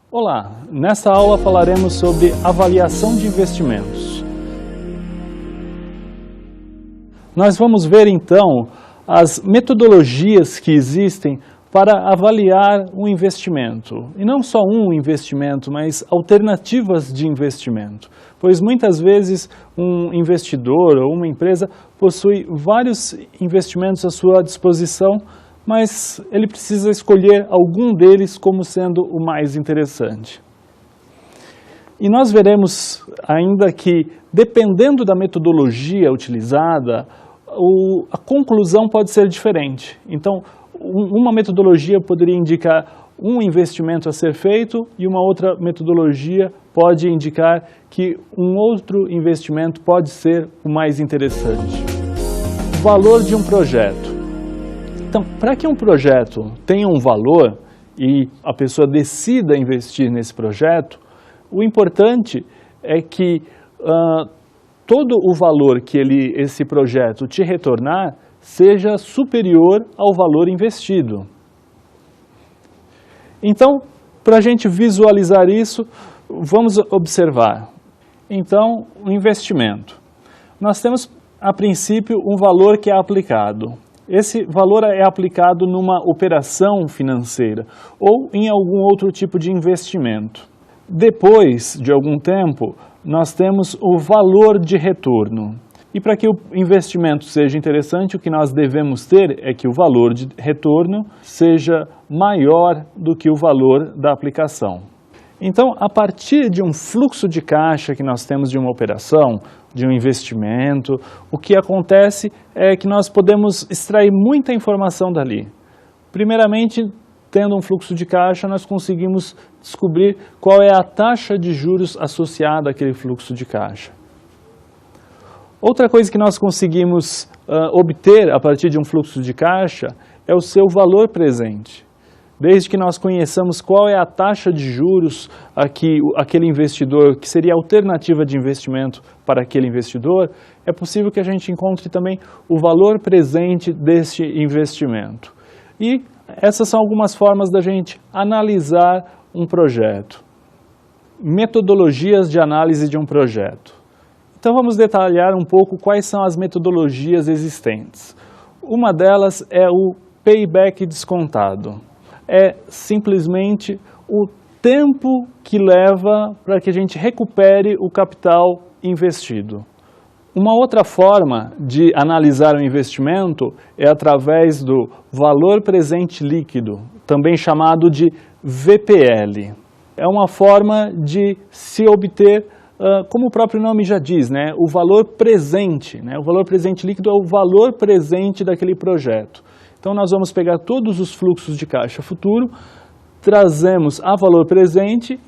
Olá, nesta aula falaremos sobre avaliação de investimentos. Nós vamos ver então as metodologias que existem para avaliar um investimento. E não só um investimento, mas alternativas de investimento. Pois muitas vezes um investidor ou uma empresa possui vários investimentos à sua disposição, mas ele precisa escolher algum deles como sendo o mais interessante. E nós veremos ainda que, dependendo da metodologia utilizada, a conclusão pode ser diferente. Então, uma metodologia poderia indicar um investimento a ser feito e uma outra metodologia pode indicar que um outro investimento pode ser o mais interessante. O valor de um projeto. Então, para que um projeto tenha um valor e a pessoa decida investir nesse projeto, o importante é que todo o valor que esse projeto te retornar seja superior ao valor investido. Então, para a gente visualizar isso, vamos observar. Então, o investimento. Nós temos, a princípio, um valor que é aplicado. Esse valor é aplicado numa operação financeira ou em algum outro tipo de investimento. Depois de algum tempo, nós temos o valor de retorno. E para que o investimento seja interessante, o que nós devemos ter é que o valor de retorno seja maior do que o valor da aplicação. Então, a partir de um fluxo de caixa que nós temos de uma operação, de um investimento, o que acontece é que nós podemos extrair muita informação dali. Primeiramente, tendo um fluxo de caixa, nós conseguimos descobrir qual é a taxa de juros associada àquele fluxo de caixa. Outra coisa que nós conseguimos obter a partir de um fluxo de caixa é o seu valor presente. Desde que nós conheçamos qual é a taxa de juros aquele investidor, que seria a alternativa de investimento para aquele investidor, é possível que a gente encontre também o valor presente deste investimento. E essas são algumas formas da gente analisar um projeto. Metodologias de análise de um projeto. Então vamos detalhar um pouco quais são as metodologias existentes. Uma delas é o payback descontado. É simplesmente o tempo que leva para que a gente recupere o capital investido. Uma outra forma de analisar o investimento é através do valor presente líquido, também chamado de VPL. É uma forma de se obter, como o próprio nome já diz, né, o valor presente. O valor presente líquido é o valor presente daquele projeto. Então, nós vamos pegar todos os fluxos de caixa futuro, trazemos a valor presente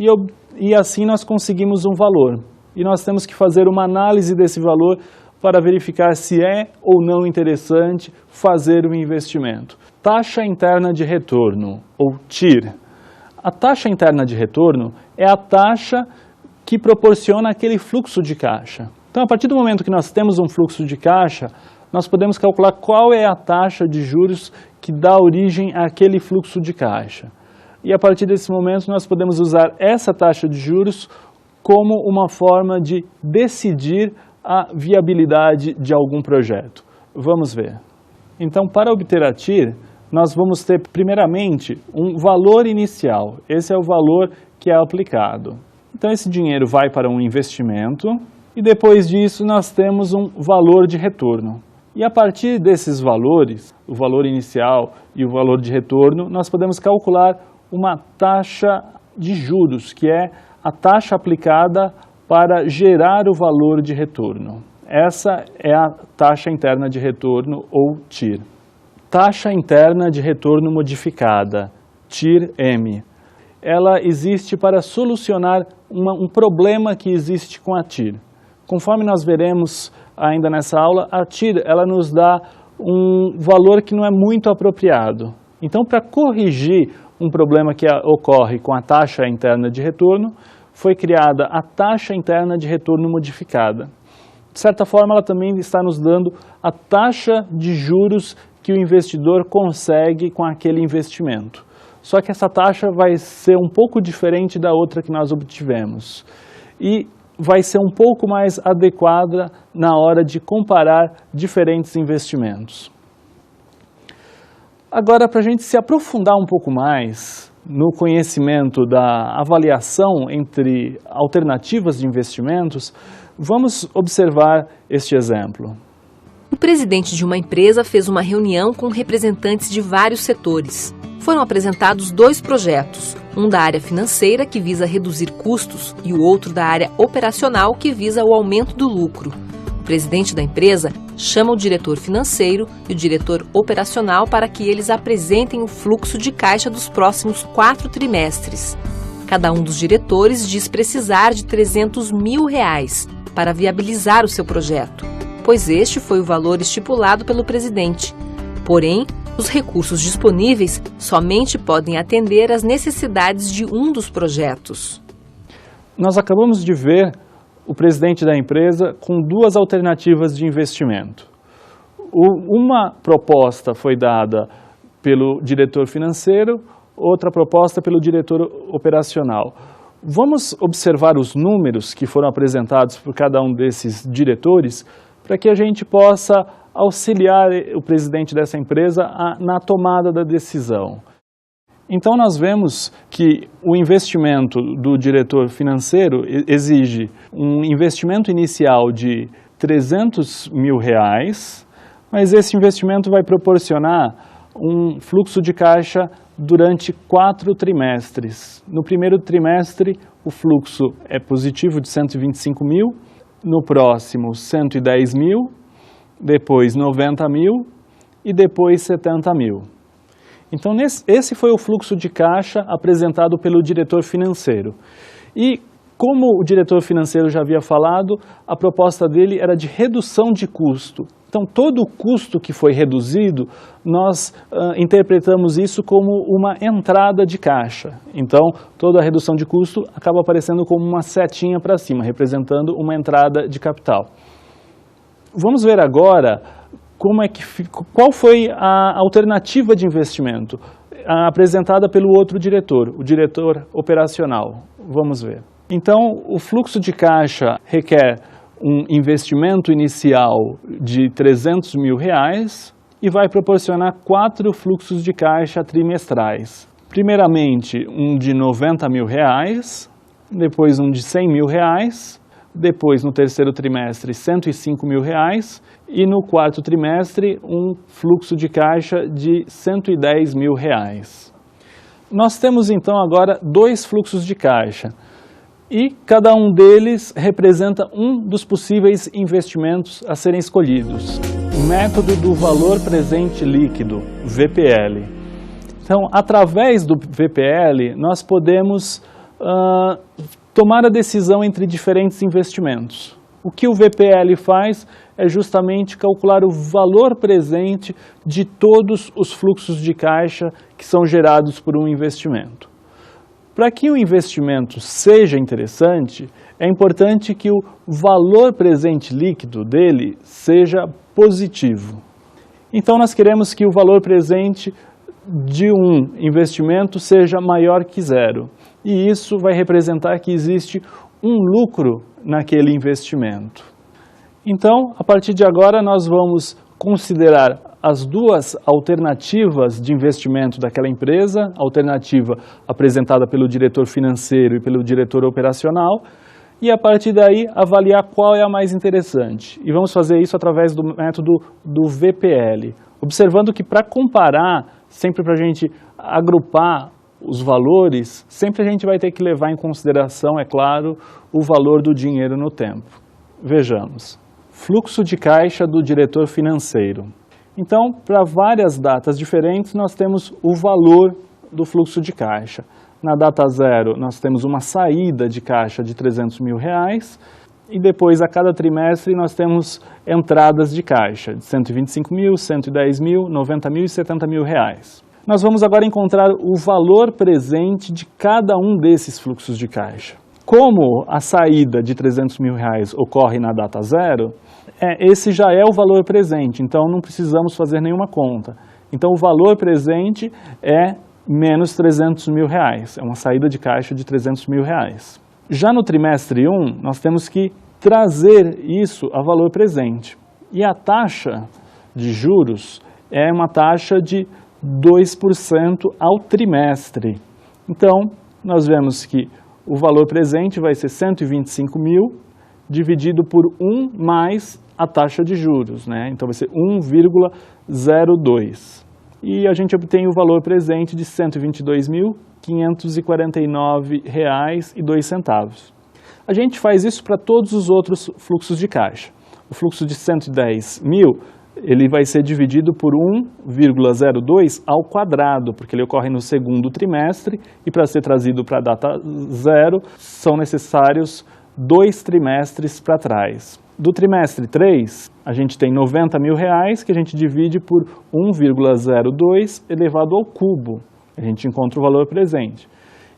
e assim nós conseguimos um valor. E nós temos que fazer uma análise desse valor para verificar se é ou não interessante fazer um investimento. Taxa interna de retorno, ou TIR. A taxa interna de retorno é a taxa que proporciona aquele fluxo de caixa. Então, a partir do momento que nós temos um fluxo de caixa, nós podemos calcular qual é a taxa de juros que dá origem àquele fluxo de caixa. E a partir desse momento nós podemos usar essa taxa de juros como uma forma de decidir a viabilidade de algum projeto. Vamos ver. Então, para obter a TIR, nós vamos ter primeiramente um valor inicial. Esse é o valor que é aplicado. Então, esse dinheiro vai para um investimento e depois disso nós temos um valor de retorno. E a partir desses valores, o valor inicial e o valor de retorno, nós podemos calcular uma taxa de juros, que é a taxa aplicada para gerar o valor de retorno. Essa é a taxa interna de retorno, ou TIR. Taxa interna de retorno modificada, TIR-M. Ela existe para solucionar um problema que existe com a TIR. Conforme nós veremos ainda nessa aula, a TIR ela nos dá um valor que não é muito apropriado. Então, para corrigir um problema que ocorre com a taxa interna de retorno, foi criada a taxa interna de retorno modificada. De certa forma, ela também está nos dando a taxa de juros que o investidor consegue com aquele investimento. só que essa taxa vai ser um pouco diferente da outra que nós obtivemos. E vai ser um pouco mais adequada na hora de comparar diferentes investimentos. Agora, para a gente se aprofundar um pouco mais no conhecimento da avaliação entre alternativas de investimentos, vamos observar este exemplo. O presidente de uma empresa fez uma reunião com representantes de vários setores. Foram apresentados 2 projetos, um da área financeira, que visa reduzir custos, e o outro da área operacional, que visa o aumento do lucro. O presidente da empresa chama o diretor financeiro e o diretor operacional para que eles apresentem o fluxo de caixa dos próximos 4 trimestres. Cada um dos diretores diz precisar de R$300 mil para viabilizar o seu projeto, pois este foi o valor estipulado pelo presidente. Porém, os recursos disponíveis somente podem atender às necessidades de um dos projetos. Nós acabamos de ver o presidente da empresa com 2 alternativas de investimento. Uma proposta foi dada pelo diretor financeiro, outra proposta pelo diretor operacional. Vamos observar os números que foram apresentados por cada um desses diretores para que a gente possa auxiliar o presidente dessa empresa na tomada da decisão. Então nós vemos que o investimento do diretor financeiro exige um investimento inicial de R$300 mil, mas esse investimento vai proporcionar um fluxo de caixa durante 4 trimestres. No primeiro trimestre, o fluxo é positivo de 125 mil, no próximo 110 mil, depois 90 mil e depois 70 mil. Então, esse foi o fluxo de caixa apresentado pelo diretor financeiro. E, como o diretor financeiro já havia falado, a proposta dele era de redução de custo. Então, todo o custo que foi reduzido, nós interpretamos isso como uma entrada de caixa. Então, toda a redução de custo acaba aparecendo como uma setinha para cima, representando uma entrada de capital. Vamos ver agora qual foi a alternativa de investimento apresentada pelo outro diretor, o diretor operacional. Vamos ver. Então, o fluxo de caixa requer um investimento inicial de R$300 mil e vai proporcionar 4 fluxos de caixa trimestrais. Primeiramente, um de R$90 mil, depois um de R$100 mil, depois no terceiro trimestre R$105 mil e no quarto trimestre um fluxo de caixa de R$110 mil. Nós temos então agora 2 fluxos de caixa e cada um deles representa um dos possíveis investimentos a serem escolhidos. O método do valor presente líquido, VPL. Então, através do VPL, nós podemos tomar a decisão entre diferentes investimentos. O que o VPL faz é justamente calcular o valor presente de todos os fluxos de caixa que são gerados por um investimento. Para que o investimento seja interessante, é importante que o valor presente líquido dele seja positivo. Então nós queremos que o valor presente de um investimento seja maior que 0. E isso vai representar que existe um lucro naquele investimento. Então, a partir de agora, nós vamos considerar as 2 alternativas de investimento daquela empresa, a alternativa apresentada pelo diretor financeiro e pelo diretor operacional, e a partir daí avaliar qual é a mais interessante. E vamos fazer isso através do método do VPL, observando que para comparar, sempre para a gente agrupar os valores, sempre a gente vai ter que levar em consideração, é claro, o valor do dinheiro no tempo. Vejamos. Fluxo de caixa do diretor financeiro. Então, para várias datas diferentes, nós temos o valor do fluxo de caixa. Na data 0, nós temos uma saída de caixa de R$300 mil e depois, a cada trimestre, nós temos entradas de caixa de R$125 mil, R$110 mil, R$90 mil e R$70 mil. Nós vamos agora encontrar o valor presente de cada um desses fluxos de caixa. Como a saída de R$300 mil ocorre na data 0, esse já é o valor presente, então não precisamos fazer nenhuma conta. Então o valor presente é menos R$300 mil, é uma saída de caixa de R$300 mil. Já no trimestre 1, nós temos que trazer isso a valor presente. E a taxa de juros é uma taxa de 2% ao trimestre. Então, nós vemos que o valor presente vai ser 125 mil dividido por 1 mais a taxa de juros, né? Então vai ser 1,02. E a gente obtém o valor presente de R$ 122.549,02. A gente faz isso para todos os outros fluxos de caixa. O fluxo de 110 mil, ele vai ser dividido por 1,02 ao quadrado, porque ele ocorre no segundo trimestre e para ser trazido para a data zero, são necessários 2 trimestres para trás. Do trimestre 3, a gente tem R$ 90 mil que a gente divide por 1,02 elevado ao cubo. A gente encontra o valor presente.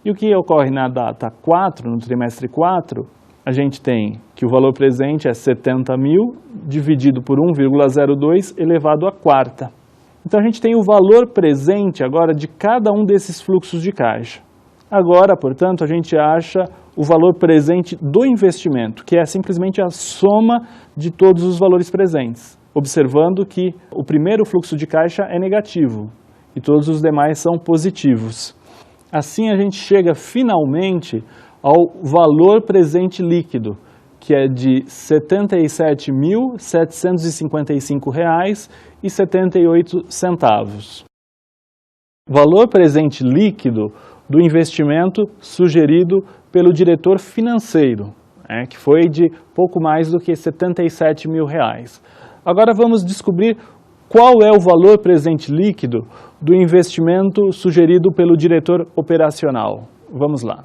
E o que ocorre na data 4, no trimestre 4, a gente tem que o valor presente é 70 mil dividido por 1,02 elevado à quarta. Então a gente tem o valor presente agora de cada um desses fluxos de caixa. Agora, portanto, a gente acha o valor presente do investimento, que é simplesmente a soma de todos os valores presentes, observando que o primeiro fluxo de caixa é negativo e todos os demais são positivos. Assim a gente chega finalmente ao valor presente líquido, que é de R$ 77.755,78. Valor presente líquido do investimento sugerido pelo diretor financeiro, que foi de pouco mais do que R$ 77 mil. Agora vamos descobrir qual é o valor presente líquido do investimento sugerido pelo diretor operacional. Vamos lá.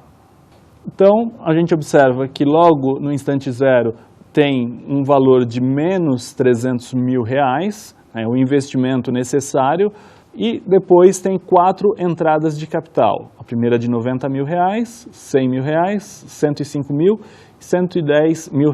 Então, a gente observa que logo no instante zero tem um valor de menos R$ 300 mil, o investimento necessário, e depois tem 4 entradas de capital. A primeira de R$ 90 mil, R$ 100 mil, R$ 105 mil e R$ 110 mil.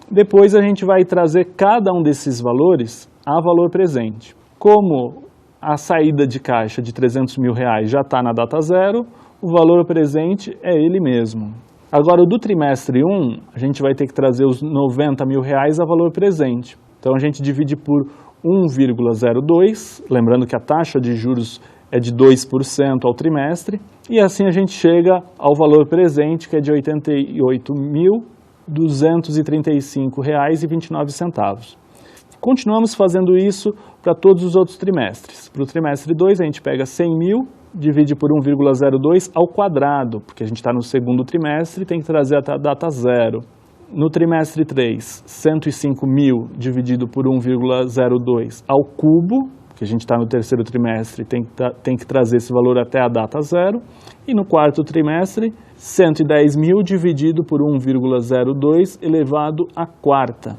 Depois a gente vai trazer cada um desses valores a valor presente. Como a saída de caixa de R$ 300 mil já está na data zero, o valor presente é ele mesmo. Agora, o do trimestre 1, a gente vai ter que trazer os R$ 90 mil a valor presente. Então, a gente divide por 1,02, lembrando que a taxa de juros é de 2% ao trimestre, e assim a gente chega ao valor presente, que é de R$ 88.235,29. Continuamos fazendo isso para todos os outros trimestres. Para o trimestre 2, a gente pega 100 mil, divide por 1,02 ao quadrado, porque a gente está no segundo trimestre e tem que trazer até a data zero. No trimestre 3, 105 mil dividido por 1,02 ao cubo, porque a gente está no terceiro trimestre e tem que trazer esse valor até a data zero. E no quarto trimestre, 110 mil dividido por 1,02 elevado à quarta.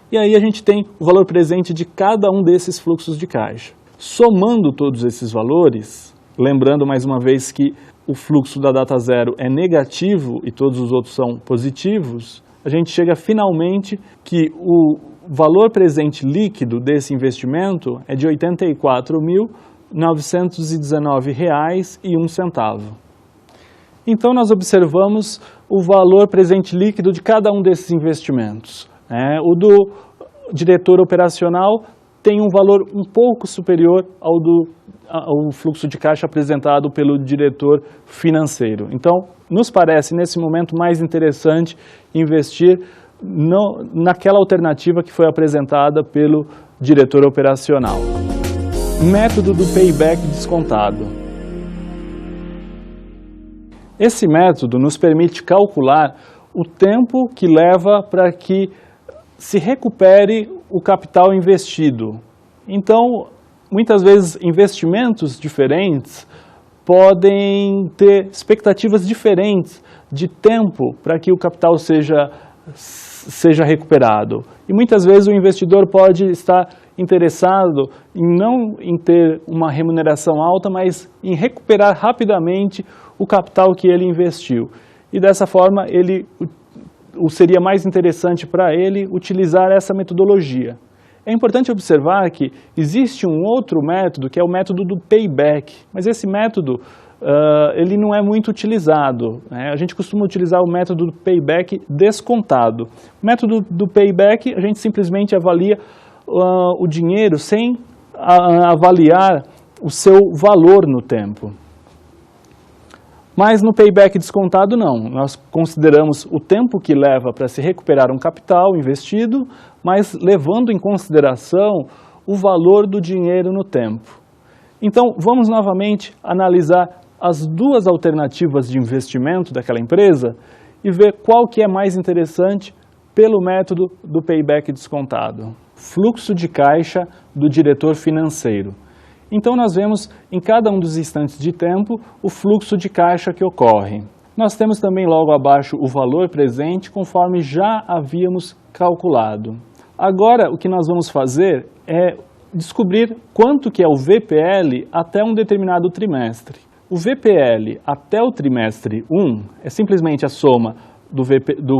E aí a gente tem o valor presente de cada um desses fluxos de caixa. Somando todos esses valores, lembrando mais uma vez que o fluxo da data zero é negativo e todos os outros são positivos, a gente chega finalmente que o valor presente líquido desse investimento é de R$ 84.919,01. Então nós observamos o valor presente líquido de cada um desses investimentos. O do diretor operacional tem um valor um pouco superior ao fluxo de caixa apresentado pelo diretor financeiro. Então, nos parece, nesse momento, mais interessante investir naquela alternativa que foi apresentada pelo diretor operacional. Método do payback descontado. Esse método nos permite calcular o tempo que leva para que se recupere o capital investido. Então, muitas vezes, investimentos diferentes podem ter expectativas diferentes de tempo para que o capital seja recuperado. E muitas vezes o investidor pode estar interessado não em ter uma remuneração alta, mas em recuperar rapidamente o capital que ele investiu. E dessa forma, seria mais interessante para ele utilizar essa metodologia. É importante observar que existe um outro método, que é o método do payback, mas esse método ele não é muito utilizado, né? A gente costuma utilizar o método do payback descontado. O método do payback, a gente simplesmente avalia o dinheiro sem avaliar o seu valor no tempo. Mas no payback descontado não, nós consideramos o tempo que leva para se recuperar um capital investido, mas levando em consideração o valor do dinheiro no tempo. Então vamos novamente analisar as duas alternativas de investimento daquela empresa e ver qual que é mais interessante pelo método do payback descontado. Fluxo de caixa do diretor financeiro. Então nós vemos em cada um dos instantes de tempo o fluxo de caixa que ocorre. Nós temos também logo abaixo o valor presente conforme já havíamos calculado. Agora o que nós vamos fazer é descobrir quanto que é o VPL até um determinado trimestre. O VPL até o trimestre 1 é simplesmente a soma do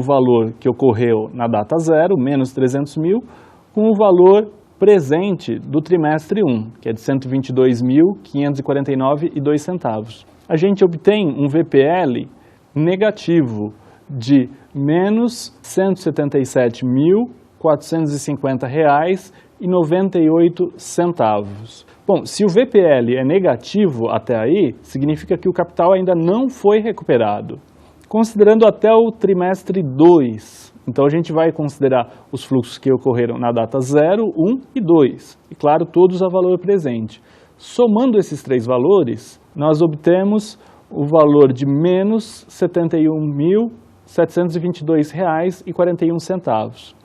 valor que ocorreu na data 0, menos 300 mil, com o valor presente do trimestre 1, que é de R$ 122.549,02. A gente obtém um VPL negativo de menos R$ 177.450,98. Bom, se o VPL é negativo até aí, significa que o capital ainda não foi recuperado. Considerando até o trimestre 2, então a gente vai considerar os fluxos que ocorreram na data 0, 1 e 2. E claro, todos a valor presente. Somando esses três valores, nós obtemos o valor de menos R$ 71.722,41.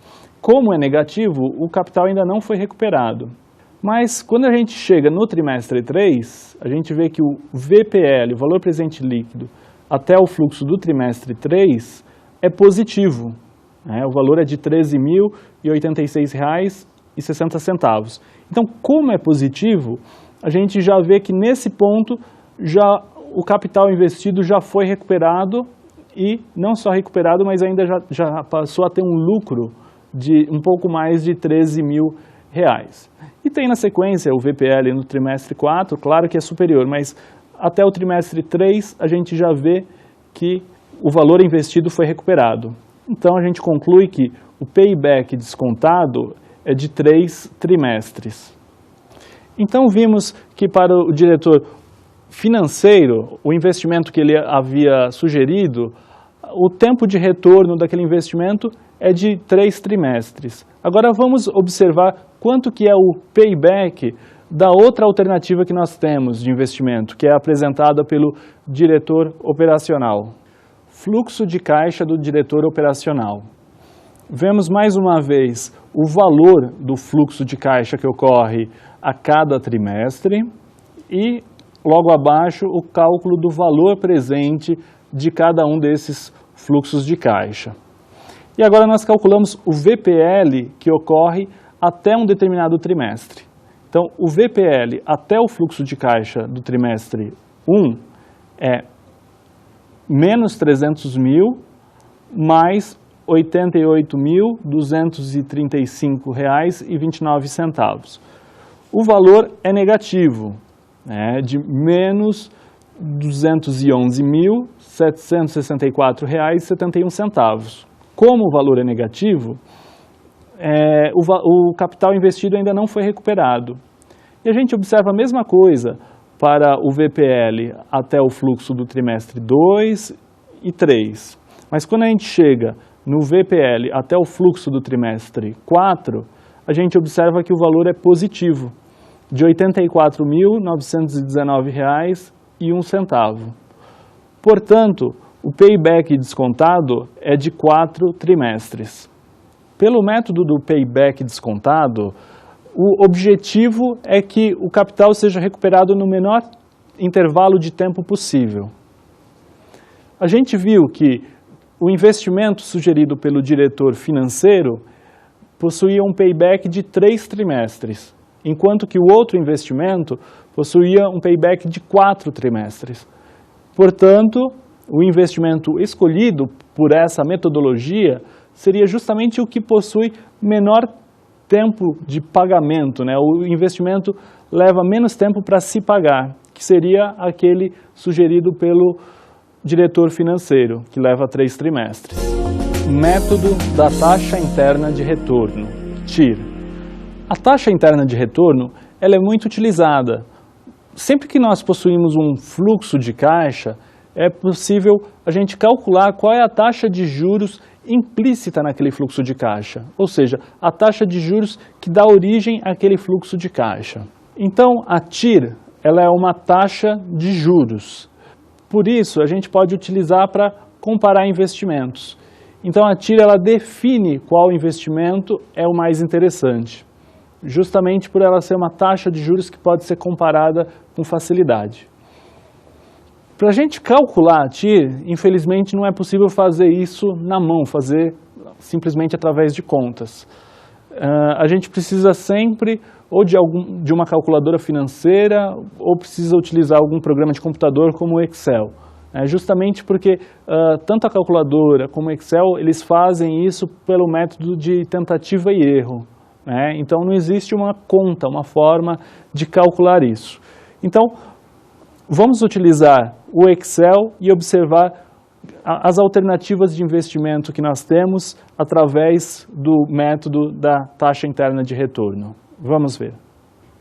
Como é negativo, o capital ainda não foi recuperado. Mas quando a gente chega no trimestre 3, a gente vê que o VPL, o valor presente líquido, até o fluxo do trimestre 3 é positivo. O valor é de R$ 13.086,60. Então, como é positivo, a gente já vê que nesse ponto o capital investido já foi recuperado e não só recuperado, mas ainda já passou a ter um lucro de um pouco mais de R$ 13 mil. E tem na sequência o VPL no trimestre 4, claro que é superior, mas até o trimestre 3 a gente já vê que o valor investido foi recuperado. Então a gente conclui que o payback descontado é de 3 trimestres. Então vimos que para o diretor financeiro, o investimento que ele havia sugerido, o tempo de retorno daquele investimento é de 3 trimestres. Agora vamos observar quanto que é o payback da outra alternativa que nós temos de investimento, que é apresentada pelo diretor operacional. Fluxo de caixa do diretor operacional. Vemos mais uma vez o valor do fluxo de caixa que ocorre a cada trimestre e logo abaixo o cálculo do valor presente de cada um desses fluxos de caixa. E agora nós calculamos o VPL que ocorre até um determinado trimestre. Então, o VPL até o fluxo de caixa do trimestre 1 é menos 300 mil mais R$ 88.235,29. O valor é negativo, de menos R$ 211.764,71. Como o valor é negativo, o capital investido ainda não foi recuperado. E a gente observa a mesma coisa para o VPL até o fluxo do trimestre 2 e 3. Mas quando a gente chega no VPL até o fluxo do trimestre 4, a gente observa que o valor é positivo, de R$ 84.919,01. Portanto, o payback descontado é de 4 trimestres. Pelo método do payback descontado, o objetivo é que o capital seja recuperado no menor intervalo de tempo possível. A gente viu que o investimento sugerido pelo diretor financeiro possuía um payback de 3 trimestres, enquanto que o outro investimento possuía um payback de 4 trimestres. Portanto, o investimento escolhido por essa metodologia seria justamente o que possui menor tempo de pagamento, né? O investimento leva menos tempo para se pagar, que seria aquele sugerido pelo diretor financeiro, que leva 3 trimestres. Método da taxa interna de retorno, TIR. A taxa interna de retorno ela é muito utilizada. Sempre que nós possuímos um fluxo de caixa, é possível a gente calcular qual é a taxa de juros implícita naquele fluxo de caixa, ou seja, a taxa de juros que dá origem àquele fluxo de caixa. Então, a TIR ela é uma taxa de juros. Por isso, a gente pode utilizar para comparar investimentos. Então, a TIR ela define qual investimento é o mais interessante, justamente por ela ser uma taxa de juros que pode ser comparada com facilidade. Para a gente calcular a TIR, infelizmente não é possível fazer isso na mão, fazer simplesmente através de contas. A gente precisa sempre ou de uma calculadora financeira ou precisa utilizar algum programa de computador como o Excel. Justamente porque tanto a calculadora como o Excel, eles fazem isso pelo método de tentativa e erro. Então não existe uma conta, uma forma de calcular isso. Então, vamos utilizar o Excel e observar as alternativas de investimento que nós temos através do método da taxa interna de retorno. Vamos ver.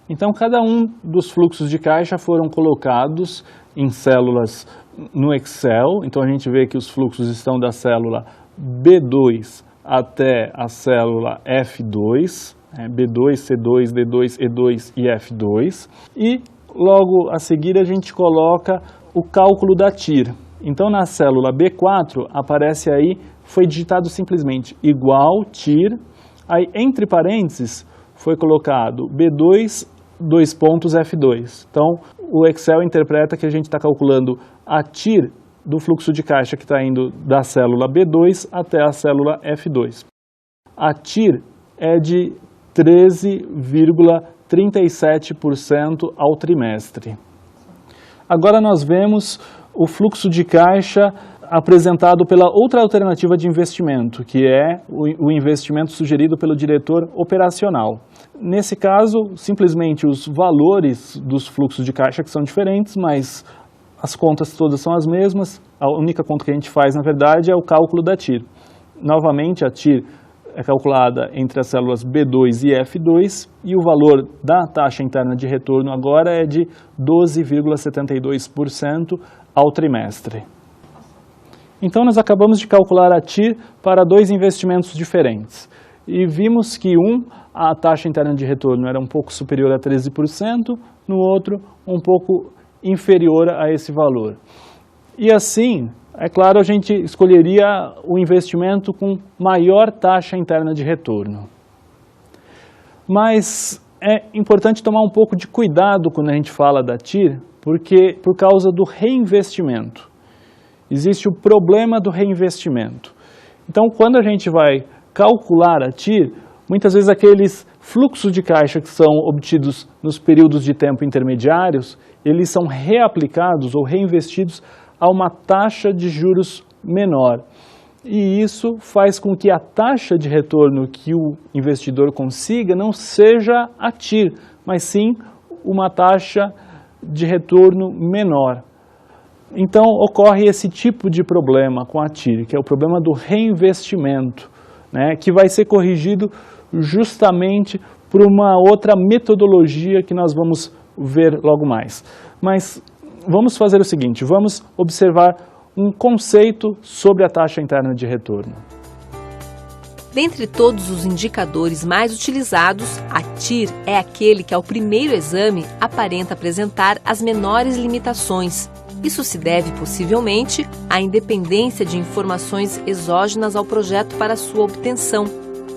Então, cada um dos fluxos de caixa foram colocados em células no Excel. Então, a gente vê que os fluxos estão da célula B2 até a célula F2, B2, C2, D2, E2 e F2. E logo a seguir a gente coloca o cálculo da TIR. Então na célula B4 aparece aí, foi digitado simplesmente igual TIR, aí entre parênteses foi colocado B2, 2 pontos F2. Então o Excel interpreta que a gente está calculando a TIR do fluxo de caixa que está indo da célula B2 até a célula F2. A TIR é de 13,37% ao trimestre. Agora nós vemos o fluxo de caixa apresentado pela outra alternativa de investimento, que é o investimento sugerido pelo diretor operacional. Nesse caso, simplesmente os valores dos fluxos de caixa que são diferentes, mas as contas todas são as mesmas. A única conta que a gente faz, na verdade, é o cálculo da TIR. Novamente, a TIR é calculada entre as células B2 e F2 e o valor da taxa interna de retorno agora é de 12,72% ao trimestre. Então nós acabamos de calcular a TIR para 2 investimentos diferentes e vimos que a taxa interna de retorno era um pouco superior a 13%, no outro um pouco inferior a esse valor. E assim, é claro, a gente escolheria o investimento com maior taxa interna de retorno. Mas é importante tomar um pouco de cuidado quando a gente fala da TIR, porque por causa do reinvestimento. Existe o problema do reinvestimento. Então, quando a gente vai calcular a TIR, muitas vezes aqueles fluxos de caixa que são obtidos nos períodos de tempo intermediários, eles são reaplicados ou reinvestidos a uma taxa de juros menor. E isso faz com que a taxa de retorno que o investidor consiga não seja a TIR, mas sim uma taxa de retorno menor. Então ocorre esse tipo de problema com a TIR, que é o problema do reinvestimento, que vai ser corrigido justamente por uma outra metodologia que nós vamos ver logo mais. Mas vamos fazer o seguinte, vamos observar um conceito sobre a taxa interna de retorno. Dentre todos os indicadores mais utilizados, a TIR é aquele que ao primeiro exame aparenta apresentar as menores limitações. Isso se deve possivelmente à independência de informações exógenas ao projeto para sua obtenção.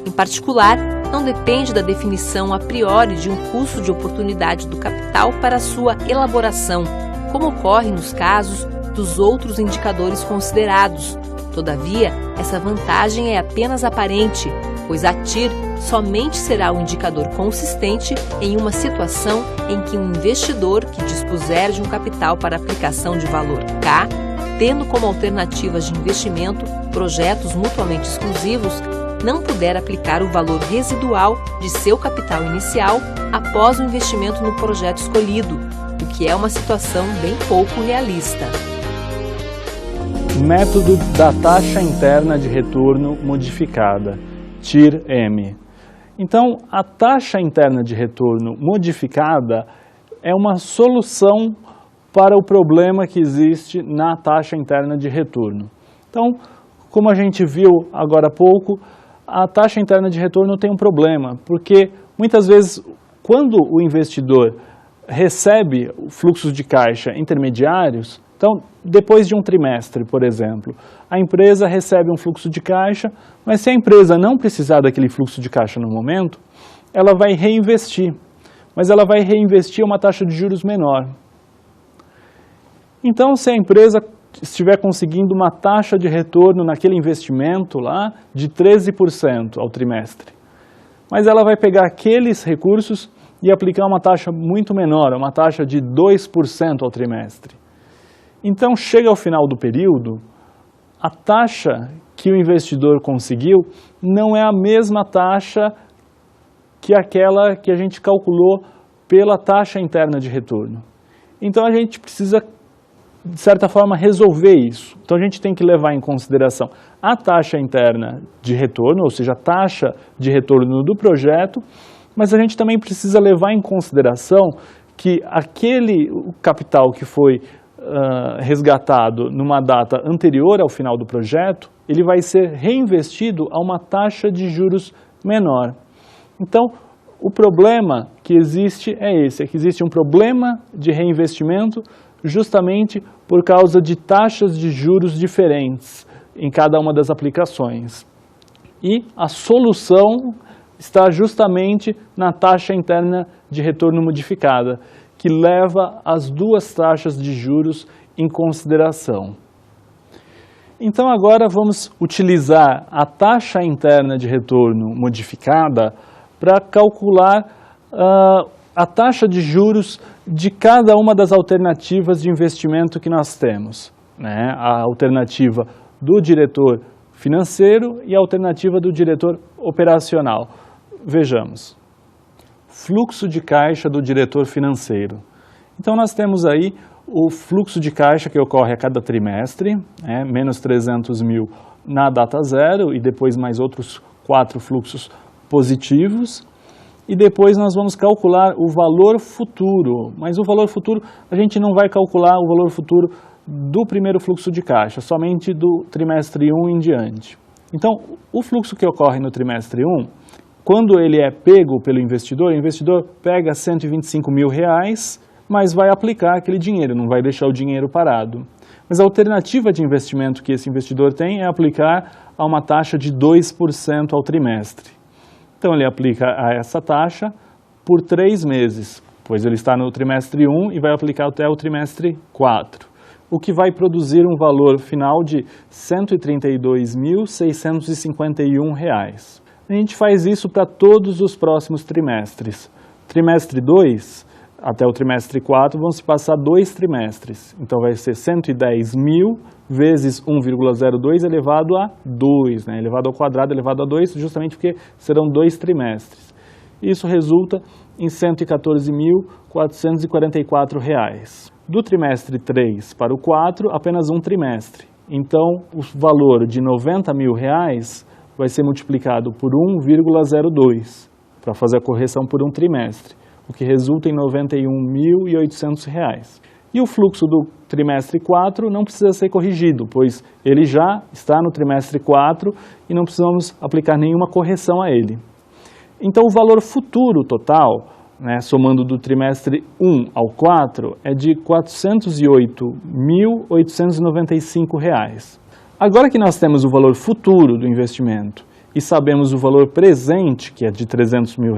Em particular, não depende da definição a priori de um custo de oportunidade do capital para sua elaboração, como ocorre nos casos dos outros indicadores considerados. Todavia, essa vantagem é apenas aparente, pois a TIR somente será um indicador consistente em uma situação em que um investidor que dispuser de um capital para aplicação de valor K, tendo como alternativas de investimento projetos mutuamente exclusivos, não puder aplicar o valor residual de seu capital inicial após o investimento no projeto escolhido, o que é uma situação bem pouco realista. Método da taxa interna de retorno modificada, TIR-M. Então, a taxa interna de retorno modificada é uma solução para o problema que existe na taxa interna de retorno. Então, como a gente viu agora há pouco, a taxa interna de retorno tem um problema, porque muitas vezes, quando o investidor recebe fluxos de caixa intermediários, então, depois de um trimestre, por exemplo, a empresa recebe um fluxo de caixa, mas se a empresa não precisar daquele fluxo de caixa no momento, ela vai reinvestir, mas ela vai reinvestir a uma taxa de juros menor. Então, se a empresa estiver conseguindo uma taxa de retorno naquele investimento lá de 13% ao trimestre, mas ela vai pegar aqueles recursos e aplicar uma taxa muito menor, uma taxa de 2% ao trimestre. Então, chega ao final do período, a taxa que o investidor conseguiu não é a mesma taxa que aquela que a gente calculou pela taxa interna de retorno. Então, a gente precisa, de certa forma, resolver isso. Então, a gente tem que levar em consideração a taxa interna de retorno, ou seja, a taxa de retorno do projeto, mas a gente também precisa levar em consideração que aquele capital que foi resgatado numa data anterior ao final do projeto, ele vai ser reinvestido a uma taxa de juros menor. Então, o problema que existe é esse, é que existe um problema de reinvestimento justamente por causa de taxas de juros diferentes em cada uma das aplicações. E a solução está justamente na taxa interna de retorno modificada, que leva as duas taxas de juros em consideração. Então agora vamos utilizar a taxa interna de retorno modificada para calcular a taxa de juros de cada uma das alternativas de investimento que nós temos, né? A alternativa do diretor financeiro e a alternativa do diretor operacional. Vejamos. Fluxo de caixa do diretor financeiro. Então, nós temos aí o fluxo de caixa que ocorre a cada trimestre, menos 300 mil na data zero e depois mais outros 4 fluxos positivos. E depois nós vamos calcular o valor futuro, mas o valor futuro, a gente não vai calcular o valor futuro do primeiro fluxo de caixa, somente do trimestre 1 em diante. Então, o fluxo que ocorre no trimestre 1, quando ele é pego pelo investidor, o investidor pega 125 mil reais, mas vai aplicar aquele dinheiro, não vai deixar o dinheiro parado. Mas a alternativa de investimento que esse investidor tem é aplicar a uma taxa de 2% ao trimestre. Então ele aplica a essa taxa por 3 meses, pois ele está no trimestre 1 e vai aplicar até o trimestre 4, o que vai produzir um valor final de R$ 132.651. A gente faz isso para todos os próximos trimestres. Trimestre 2 até o trimestre 4 vão se passar 2 trimestres. Então vai ser 110 mil vezes 1,02 elevado a 2, né? Elevado ao quadrado, elevado a 2, justamente porque serão 2 trimestres. Isso resulta em R$ 114.444. Do trimestre 3 para o 4, apenas um trimestre. Então o valor de R$ 90 mil vai ser multiplicado por 1,02 para fazer a correção por um trimestre, o que resulta em R$ 91.800. E o fluxo do trimestre 4 não precisa ser corrigido, pois ele já está no trimestre 4 e não precisamos aplicar nenhuma correção a ele. Então o valor futuro total, né, somando do trimestre 1 ao 4, é de R$ 408.895. Agora que nós temos o valor futuro do investimento e sabemos o valor presente, que é de R$ 300 mil,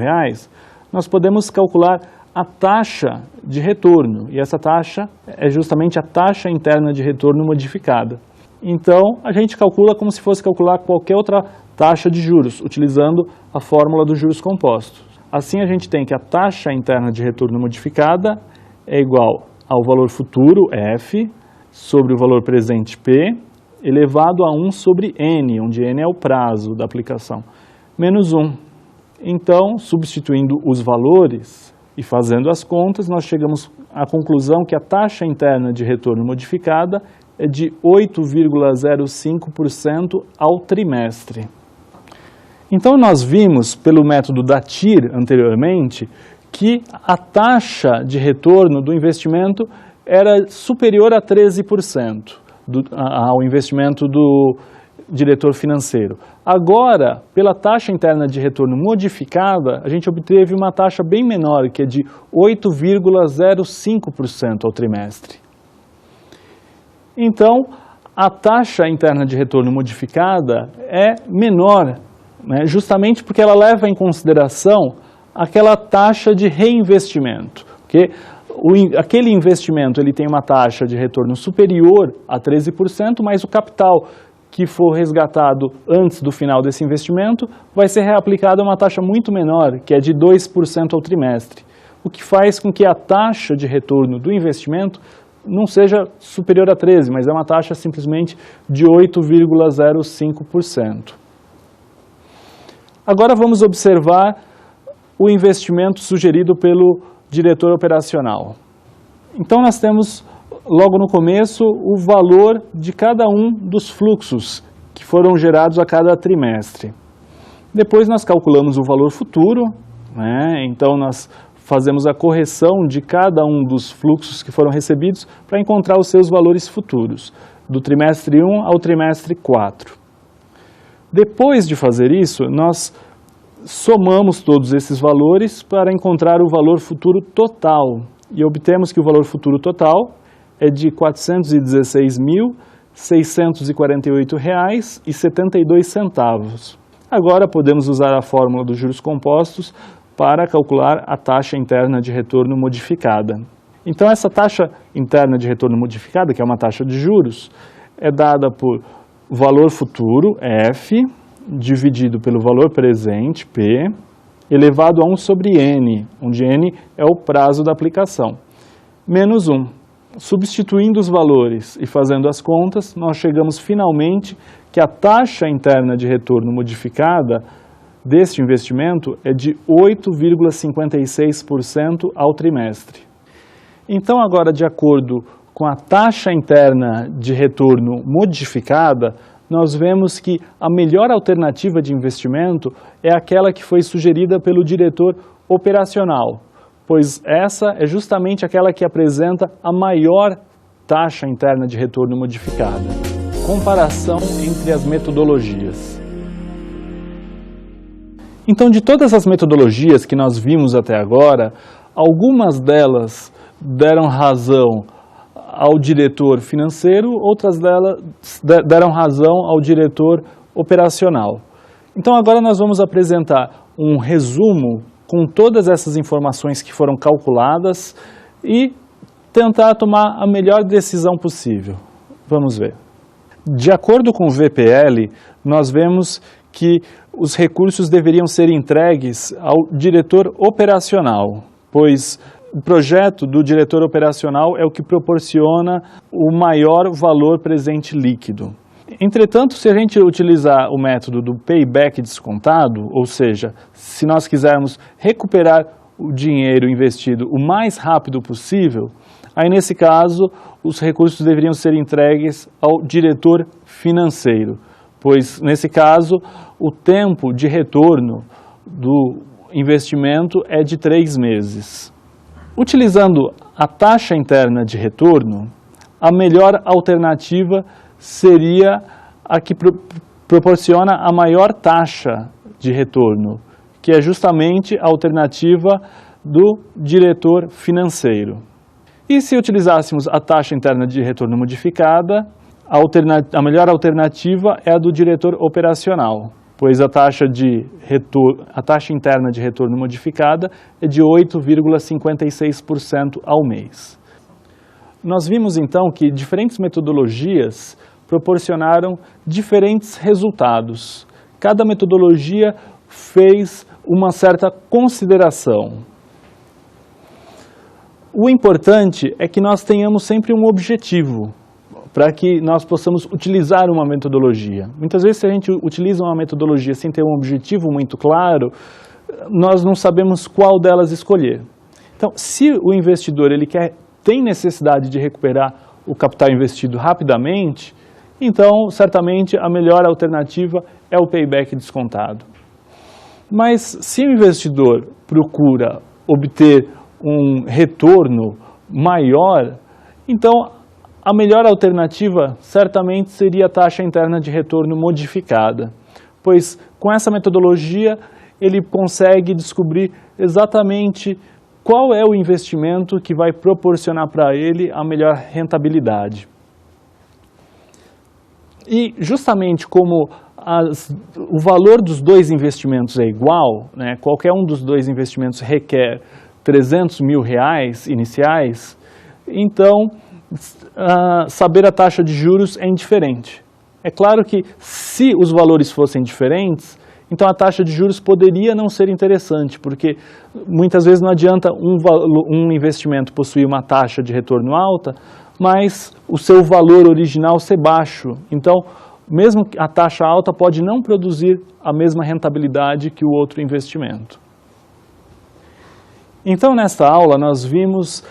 nós podemos calcular a taxa de retorno, e essa taxa é justamente a taxa interna de retorno modificada. Então, a gente calcula como se fosse calcular qualquer outra taxa de juros, utilizando a fórmula dos juros compostos. Assim, a gente tem que a taxa interna de retorno modificada é igual ao valor futuro, F, sobre o valor presente, P, elevado a 1 sobre N, onde N é o prazo da aplicação, menos 1. Então, substituindo os valores e fazendo as contas, nós chegamos à conclusão que a taxa interna de retorno modificada é de 8,05% ao trimestre. Então, nós vimos, pelo método da TIR anteriormente, que a taxa de retorno do investimento era superior a 13% ao investimento do diretor financeiro. Agora, pela taxa interna de retorno modificada, a gente obteve uma taxa bem menor, que é de 8,05% ao trimestre. Então, a taxa interna de retorno modificada é menor, né, justamente porque ela leva em consideração aquela taxa de reinvestimento, porque aquele investimento ele tem uma taxa de retorno superior a 13%, mas o capital que for resgatado antes do final desse investimento vai ser reaplicado a uma taxa muito menor, que é de 2% ao trimestre, o que faz com que a taxa de retorno do investimento não seja superior a 13%, mas é uma taxa simplesmente de 8,05%. Agora vamos observar o investimento sugerido pelo diretor operacional. Então nós temos logo no começo o valor de cada um dos fluxos que foram gerados a cada trimestre. Depois nós calculamos o valor futuro, né? Então nós fazemos a correção de cada um dos fluxos que foram recebidos para encontrar os seus valores futuros, do trimestre 1 ao trimestre 4. Depois de fazer isso, nós somamos todos esses valores para encontrar o valor futuro total e obtemos que o valor futuro total é de R$ 416.648,72. Agora podemos usar a fórmula dos juros compostos para calcular a taxa interna de retorno modificada. Então essa taxa interna de retorno modificada, que é uma taxa de juros, é dada por valor futuro, F, dividido pelo valor presente, P, elevado a 1 sobre N, onde N é o prazo da aplicação, menos 1. Substituindo os valores e fazendo as contas, nós chegamos finalmente que a taxa interna de retorno modificada deste investimento é de 8,56% ao trimestre. Então, agora, de acordo com a taxa interna de retorno modificada, nós vemos que a melhor alternativa de investimento é aquela que foi sugerida pelo diretor operacional, pois essa é justamente aquela que apresenta a maior taxa interna de retorno modificada. Comparação entre as metodologias. Então, de todas as metodologias que nós vimos até agora, algumas delas deram razão ao diretor financeiro, outras delas deram razão ao diretor operacional. Então, agora nós vamos apresentar um resumo com todas essas informações que foram calculadas e tentar tomar a melhor decisão possível. Vamos ver. De acordo com o VPL, nós vemos que os recursos deveriam ser entregues ao diretor operacional, pois o projeto do diretor operacional é o que proporciona o maior valor presente líquido. Entretanto, se a gente utilizar o método do payback descontado, ou seja, se nós quisermos recuperar o dinheiro investido o mais rápido possível, aí nesse caso os recursos deveriam ser entregues ao diretor financeiro, pois nesse caso o tempo de retorno do investimento é de 3 meses. Utilizando a taxa interna de retorno, a melhor alternativa seria a que proporciona a maior taxa de retorno, que é justamente a alternativa do diretor financeiro. E se utilizássemos a taxa interna de retorno modificada, a melhor alternativa é a do diretor operacional, pois a taxa interna de retorno modificada é de 8,56% ao mês. Nós vimos então que diferentes metodologias proporcionaram diferentes resultados. Cada metodologia fez uma certa consideração. O importante é que nós tenhamos sempre um objetivo para que nós possamos utilizar uma metodologia. Muitas vezes, se a gente utiliza uma metodologia sem ter um objetivo muito claro, nós não sabemos qual delas escolher. Então, se o investidor tem necessidade de recuperar o capital investido rapidamente, então, certamente, a melhor alternativa é o payback descontado. Mas, se o investidor procura obter um retorno maior, então, a melhor alternativa, certamente, seria a taxa interna de retorno modificada, pois, com essa metodologia, ele consegue descobrir exatamente qual é o investimento que vai proporcionar para ele a melhor rentabilidade. E justamente como o valor dos dois investimentos é igual, né, qualquer um dos dois investimentos requer R$300 mil iniciais, então saber a taxa de juros é indiferente. É claro que se os valores fossem diferentes, então a taxa de juros poderia não ser interessante, porque muitas vezes não adianta um investimento possuir uma taxa de retorno alta, mas o seu valor original ser baixo. Então, mesmo a taxa alta pode não produzir a mesma rentabilidade que o outro investimento. Então, nesta aula, nós vimos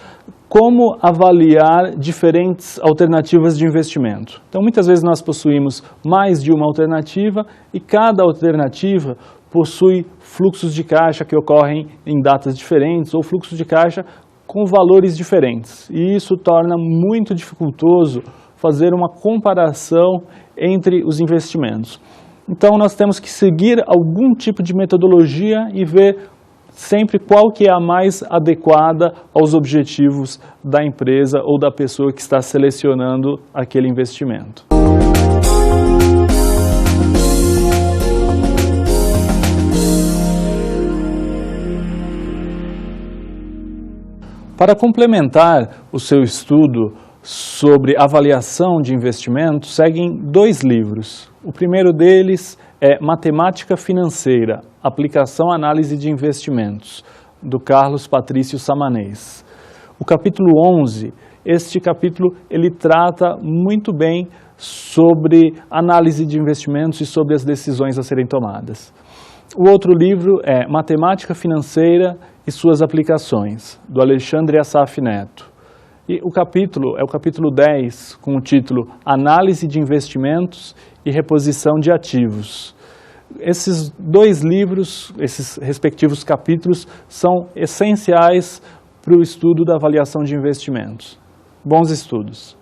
como avaliar diferentes alternativas de investimento. Então, muitas vezes nós possuímos mais de uma alternativa e cada alternativa possui fluxos de caixa que ocorrem em datas diferentes ou fluxos de caixa com valores diferentes. E isso torna muito dificultoso fazer uma comparação entre os investimentos. Então, nós temos que seguir algum tipo de metodologia e ver sempre qual que é a mais adequada aos objetivos da empresa ou da pessoa que está selecionando aquele investimento. Para complementar o seu estudo sobre avaliação de investimentos, seguem 2 livros. O primeiro deles é Matemática Financeira, Aplicação à Análise de Investimentos, do Carlos Patrício Samanez. O capítulo 11, este capítulo ele trata muito bem sobre análise de investimentos e sobre as decisões a serem tomadas. O outro livro é Matemática Financeira e Suas Aplicações, do Alexandre Assaf Neto. E o capítulo é o capítulo 10, com o título Análise de Investimentos e Reposição de Ativos. Esses 2 livros, esses respectivos capítulos, são essenciais para o estudo da avaliação de investimentos. Bons estudos!